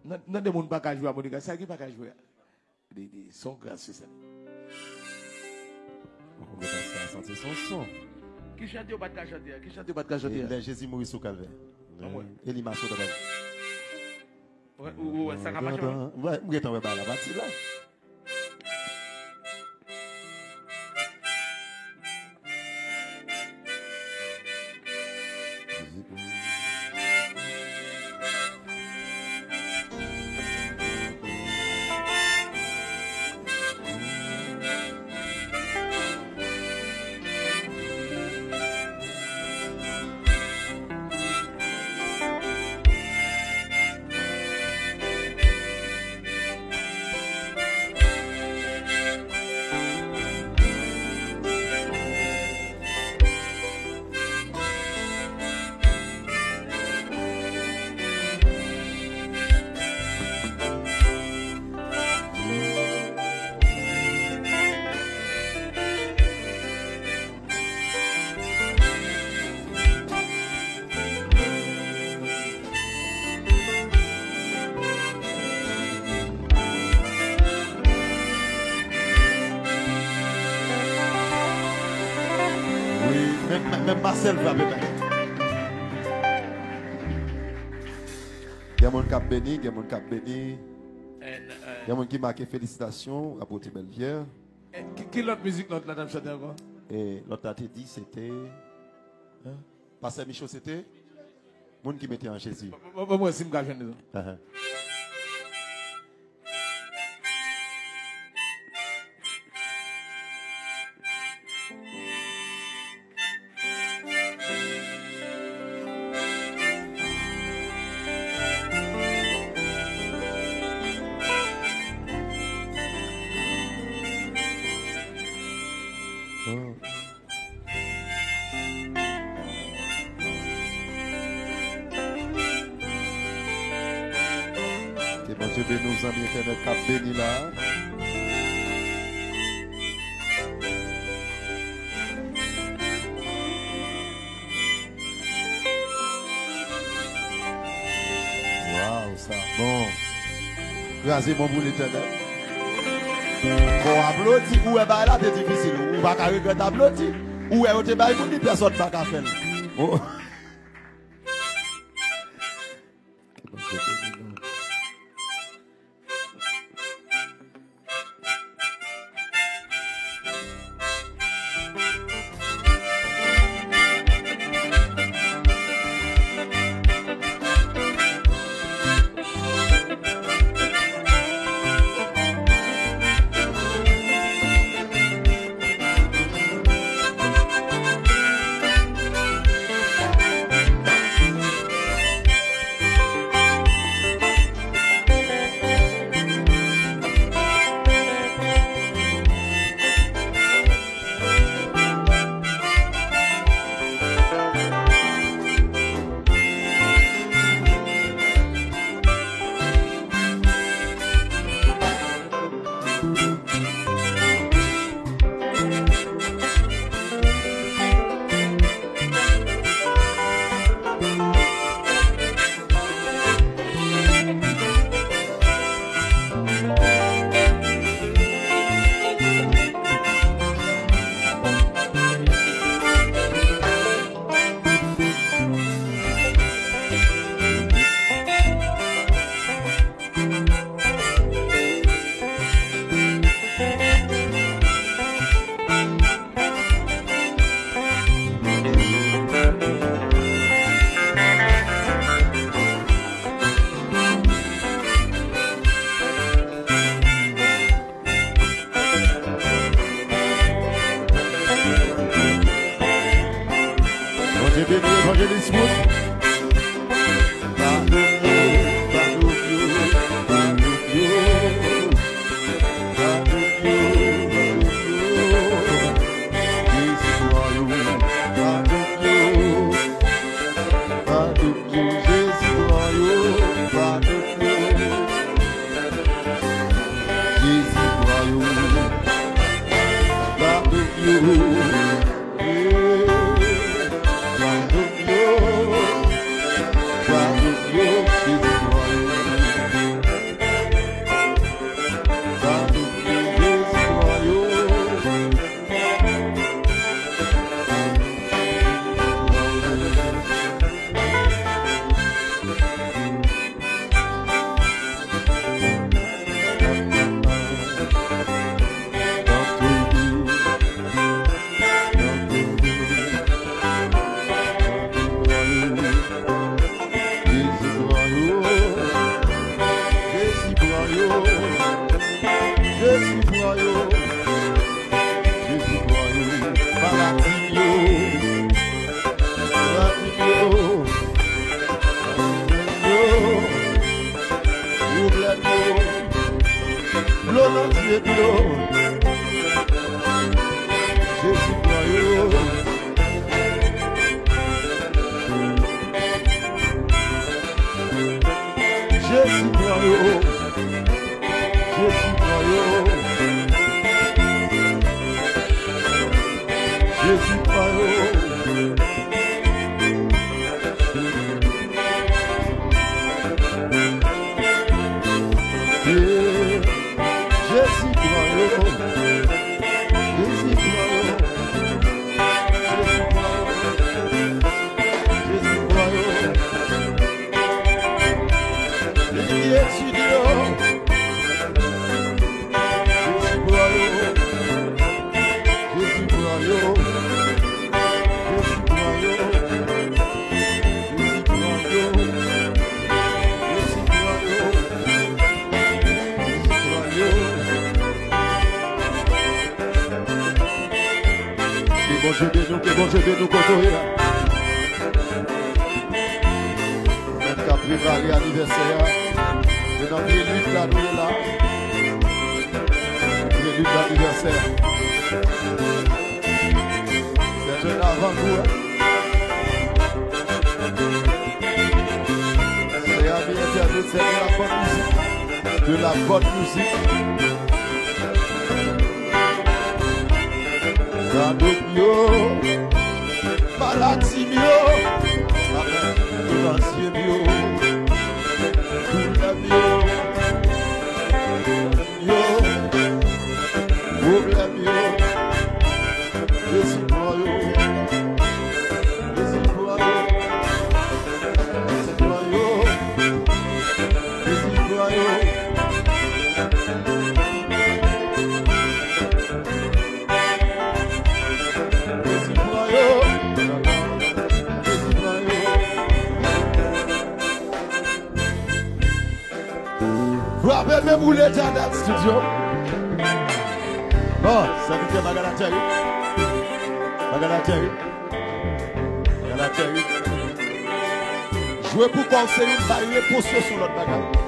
Non, des gens pas qu'à jouer à Monica, ça qui pas qu'à jouer. Des sons grâce ça. On va passer à sentir son son. Qui chante au bas de chanter? Qui chante au bas de chanter? Les Jésus Maurice au calvaire. Et l'image de ouais, ouais, ça va pas. Ouais, où est-on va la partie là? Même Marcel va bien. Il y a mon cap béni, il y a mon cap béni. Il y a mon qui marque félicitations à Beauté Belvière. Quelle autre musique notre madame chante encore? Et l'autre a dit c'était. Pasteur Michaud c'était. Moun qui mettait en Jésus. Moi aussi, je me gâche. Dieu bénisse nos amis internet qui ont béni là. Waouh, ça. Bon. Grâce mon bout l'éternel. Bon, applaudi, ou est là, c'est difficile. Ou pas qu'à regretter applaudi. Ou est au débat, il n'y a personne qui va faire. Oh. Jésus croyant. Jésus croyant. Jésus croyant. Jésus croyant. Que bon Dieu de nous côtoyer. Même qu'à préparer l'anniversaire, c'est dans les luttes là, nous là. Les luttes d'anniversaire. C'est un avant-goût. C'est à bien internaute, c'est de la bonne musique. De la bonne musique. Yo, maladie mio, ancien mio, problème yo, problème yo, Jésus croyant, Jésus croyant, Jésus croyant, Jésus croyant. Vous rappelez même où l'état dans le studio? Bon, ça veut dire Magalateri. Magalateri. Magalateri. Jouez pour conseiller une barrière pour sur l'autre bagarre.